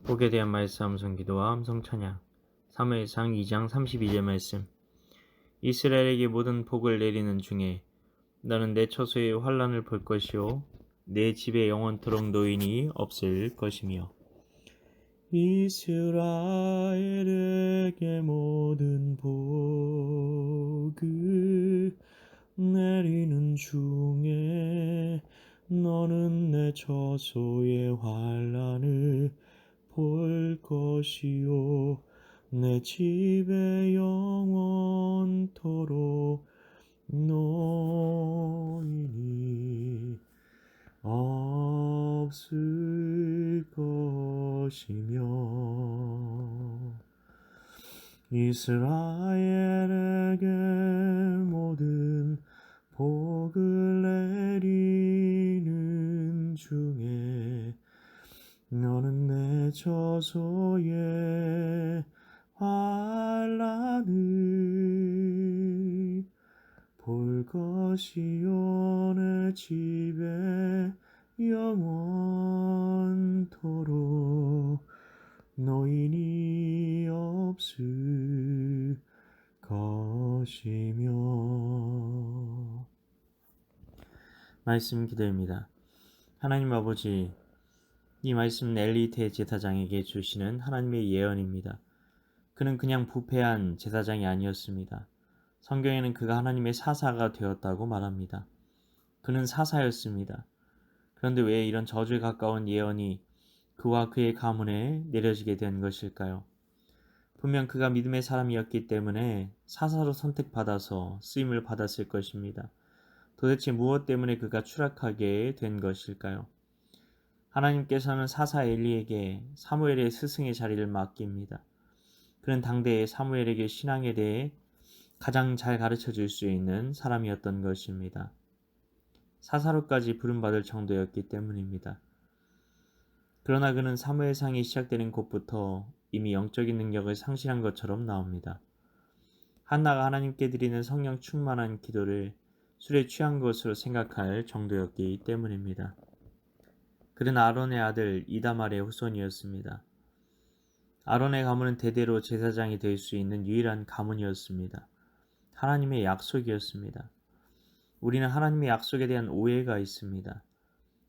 복에 대한 말씀 함성 기도와 함성 찬양. 사무엘상 2장 32절 말씀. 이스라엘에게 모든 복을 내리는 중에 너는 내 처소의 환난을 볼 것이요 내 집에 영원토록 노인이 없을 것이며. 이스라엘에게 모든 복을 내리는 중에 너는 내 처소의 환난을 볼 것이요 내 집에 영원토록 노인이 없을 것이며. 이스라엘에게 모든 복을 내리는 중에 너는 내 처소의 환난을 볼 것이요 내 집에 영원토록 노인이 없을 것이며. 말씀 기도입니다. 하나님 아버지, 이 말씀은 엘리테 제사장에게 주시는 하나님의 예언입니다. 그는 그냥 부패한 제사장이 아니었습니다. 성경에는 그가 하나님의 사사가 되었다고 말합니다. 그는 사사였습니다. 그런데 왜 이런 저주에 가까운 예언이 그와 그의 가문에 내려지게 된 것일까요? 분명 그가 믿음의 사람이었기 때문에 사사로 선택받아서 쓰임을 받았을 것입니다. 도대체 무엇 때문에 그가 추락하게 된 것일까요? 하나님께서는 사사 엘리에게 사무엘의 스승의 자리를 맡깁니다. 그는 당대의 사무엘에게 신앙에 대해 가장 잘 가르쳐 줄 수 있는 사람이었던 것입니다. 사사로까지 부름받을 정도였기 때문입니다. 그러나 그는 사무엘상이 시작되는 곳부터 이미 영적인 능력을 상실한 것처럼 나옵니다. 한나가 하나님께 드리는 성령 충만한 기도를 술에 취한 것으로 생각할 정도였기 때문입니다. 그는 아론의 아들 이다말의 후손이었습니다. 아론의 가문은 대대로 제사장이 될 수 있는 유일한 가문이었습니다. 하나님의 약속이었습니다. 우리는 하나님의 약속에 대한 오해가 있습니다.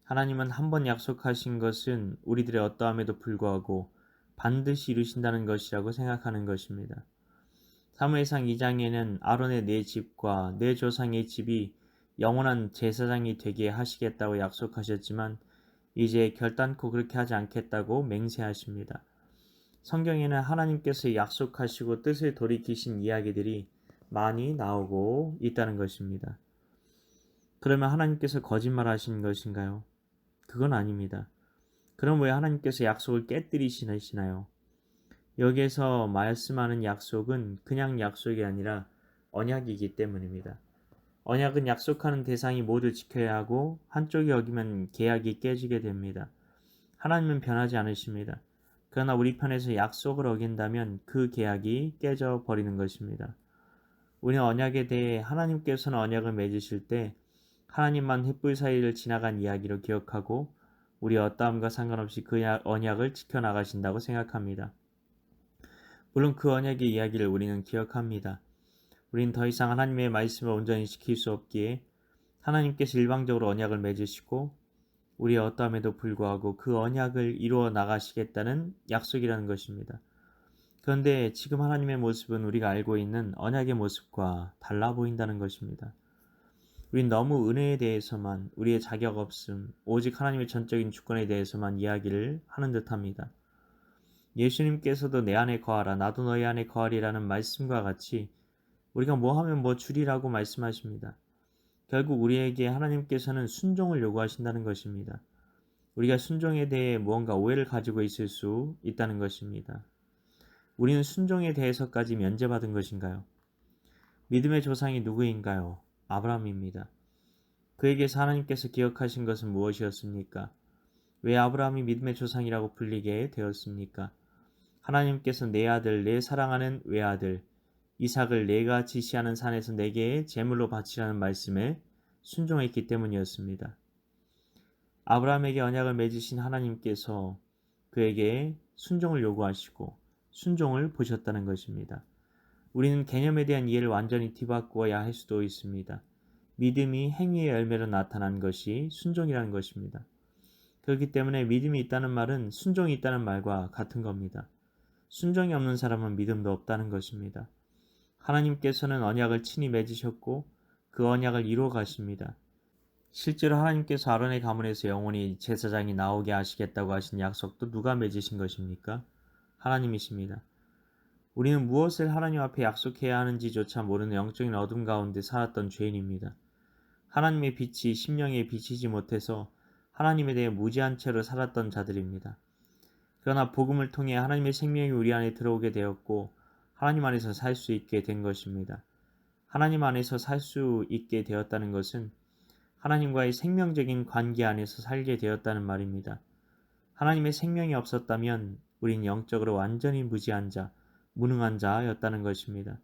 하나님은 한 번 약속하신 것은 우리들의 어떠함에도 불구하고 반드시 이루신다는 것이라고 생각하는 것입니다. 사무엘상 2장에는 아론의 네 집과 네 조상의 집이 영원한 제사장이 되게 하시겠다고 약속하셨지만 이제 결단코 그렇게 하지 않겠다고 맹세하십니다. 성경에는 하나님께서 약속하시고 뜻을 돌이키신 이야기들이 많이 나오고 있다는 것입니다. 그러면 하나님께서 거짓말하신 것인가요? 그건 아닙니다. 그럼 왜 하나님께서 약속을 깨뜨리시나요? 여기에서 말씀하는 약속은 그냥 약속이 아니라 언약이기 때문입니다. 언약은 약속하는 대상이 모두 지켜야 하고 한쪽이 어기면 계약이 깨지게 됩니다. 하나님은 변하지 않으십니다. 그러나 우리 편에서 약속을 어긴다면 그 계약이 깨져 버리는 것입니다. 우리는 언약에 대해 하나님께서는 언약을 맺으실 때 하나님만 횃불 사이를 지나간 이야기로 기억하고 우리 어떠함과 상관없이 그 언약을 지켜나가신다고 생각합니다. 물론 그 언약의 이야기를 우리는 기억합니다. 우리는 더 이상 하나님의 말씀을 온전히 지킬 수 없기에 하나님께서 일방적으로 언약을 맺으시고 우리의 어떠함에도 불구하고 그 언약을 이루어 나가시겠다는 약속이라는 것입니다. 그런데 지금 하나님의 모습은 우리가 알고 있는 언약의 모습과 달라 보인다는 것입니다. 우린 너무 은혜에 대해서만, 우리의 자격 없음, 오직 하나님의 전적인 주권에 대해서만 이야기를 하는 듯합니다. 예수님께서도 내 안에 거하라 나도 너희 안에 거하리라는 말씀과 같이 우리가 뭐 하면 뭐 주리라고 말씀하십니다. 결국 우리에게 하나님께서는 순종을 요구하신다는 것입니다. 우리가 순종에 대해 무언가 오해를 가지고 있을 수 있다는 것입니다. 우리는 순종에 대해서까지 면제받은 것인가요? 믿음의 조상이 누구인가요? 아브라함입니다. 그에게서 하나님께서 기억하신 것은 무엇이었습니까? 왜 아브라함이 믿음의 조상이라고 불리게 되었습니까? 하나님께서 내 아들, 내 사랑하는 외아들 이삭을 내가 지시하는 산에서 내게 제물로 바치라는 말씀에 순종했기 때문이었습니다. 아브라함에게 언약을 맺으신 하나님께서 그에게 순종을 요구하시고 순종을 보셨다는 것입니다. 우리는 개념에 대한 이해를 완전히 뒤바꾸어야 할 수도 있습니다. 믿음이 행위의 열매로 나타난 것이 순종이라는 것입니다. 그렇기 때문에 믿음이 있다는 말은 순종이 있다는 말과 같은 겁니다. 순종이 없는 사람은 믿음도 없다는 것입니다. 하나님께서는 언약을 친히 맺으셨고 그 언약을 이루어 가십니다. 실제로 하나님께서 아론의 가문에서 영원히 제사장이 나오게 하시겠다고 하신 약속도 누가 맺으신 것입니까? 하나님이십니다. 우리는 무엇을 하나님 앞에 약속해야 하는지조차 모르는 영적인 어둠 가운데 살았던 죄인입니다. 하나님의 빛이 심령에 비치지 못해서 하나님에 대해 무지한 채로 살았던 자들입니다. 그러나 복음을 통해 하나님의 생명이 우리 안에 들어오게 되었고 하나님 안에서 살 수 있게 된 것입니다. 하나님 안에서 살 수 있게 되었다는 것은 하나님과의 생명적인 관계 안에서 살게 되었다는 말입니다. 하나님의 생명이 없었다면 우린 영적으로 완전히 무지한 자, 무능한 자였다는 것입니다.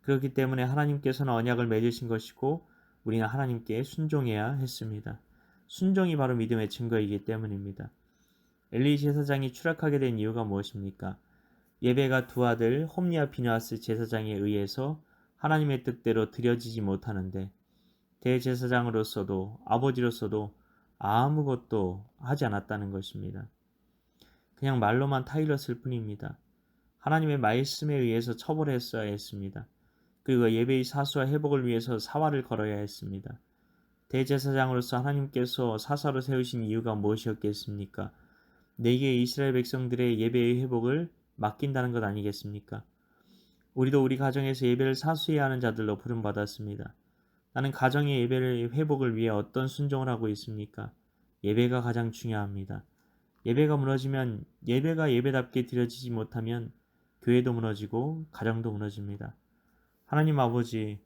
그렇기 때문에 하나님께서는 언약을 맺으신 것이고 우리는 하나님께 순종해야 했습니다. 순종이 바로 믿음의 증거이기 때문입니다. 엘리 제사장이 추락하게 된 이유가 무엇입니까? 예배가 두 아들 홈리와 비느하스 제사장에 의해서 하나님의 뜻대로 드려지지 못하는데 대제사장으로서도 아버지로서도 아무것도 하지 않았다는 것입니다. 그냥 말로만 타일렀을 뿐입니다. 하나님의 말씀에 의해서 처벌했어야 했습니다. 그리고 예배의 사수와 회복을 위해서 사활을 걸어야 했습니다. 대제사장으로서 하나님께서 사사로 세우신 이유가 무엇이었겠습니까? 내게 이스라엘 백성들의 예배의 회복을 맡긴다는 것 아니겠습니까? 우리도 우리 가정에서 예배를 사수해야 하는 자들로 부름받았습니다. 나는 가정의 예배를 회복을 위해 어떤 순종을 하고 있습니까? 예배가 가장 중요합니다. 예배가 무너지면 예배가 예배답게 드려지지 못하면 교회도 무너지고 가정도 무너집니다. 하나님 아버지,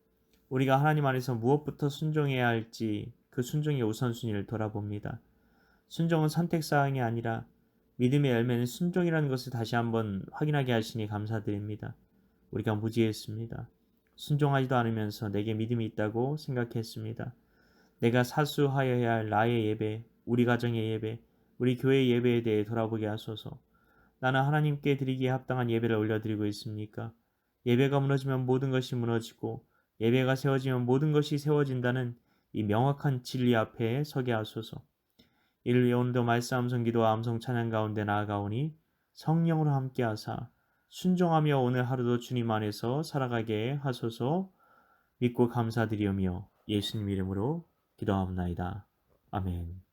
우리가 하나님 안에서 무엇부터 순종해야 할지 그 순종의 우선순위를 돌아봅니다. 순종은 선택사항이 아니라 믿음의 열매는 순종이라는 것을 다시 한번 확인하게 하시니 감사드립니다. 우리가 무지했습니다. 순종하지도 않으면서 내게 믿음이 있다고 생각했습니다. 내가 사수하여야 할 나의 예배, 우리 가정의 예배, 우리 교회의 예배에 대해 돌아보게 하소서. 나는 하나님께 드리기에 합당한 예배를 올려드리고 있습니까? 예배가 무너지면 모든 것이 무너지고 예배가 세워지면 모든 것이 세워진다는 이 명확한 진리 앞에 서게 하소서. 이를 위해 오늘도 말씀 기도와 암송 찬양 가운데 나아가오니 성령으로 함께하사 순종하며 오늘 하루도 주님 안에서 살아가게 하소서. 믿고 감사드리오며 예수님 이름으로 기도하옵나이다. 아멘.